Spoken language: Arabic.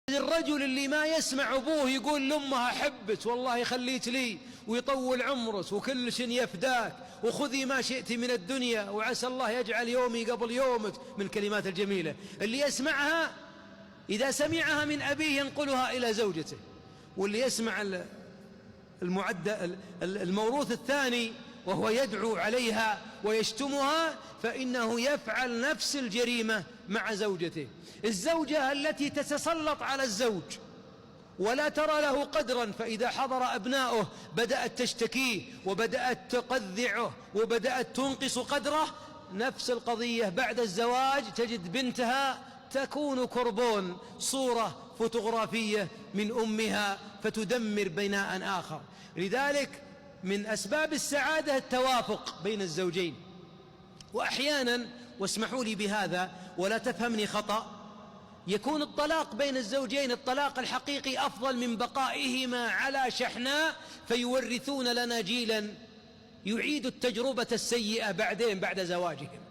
الرجل اللي ما يسمع أبوه يقول لأمها حبت والله خليت لي ويطول عمرك وكل شيء يفداك وخذي ما شئت من الدنيا وعسى الله يجعل يومي قبل يومك من الكلمات الجميلة اللي يسمعها إذا سمعها من أبيه ينقلها إلى زوجته. واللي يسمع الموروث الثاني وهو يدعو عليها ويشتمها فإنه يفعل نفس الجريمة مع زوجته. الزوجة التي تتسلط على الزوج ولا ترى له قدرا، فإذا حضر أبناؤه بدأت تشتكيه وبدأت تقذعه وبدأت تنقص قدره. نفس القضية بعد الزواج، تجد بنتها تكون كربون، صورة فوتوغرافية من أمها، فتدمر بناء آخر. لذلك من أسباب السعادة التوافق بين الزوجين. وأحيانا، واسمحوا لي بهذا ولا تفهمني خطأ، يكون الطلاق بين الزوجين الطلاق الحقيقي أفضل من بقائهما على شحناء فيورثون لنا جيلا يعيد التجربة السيئة بعدين بعد زواجهم.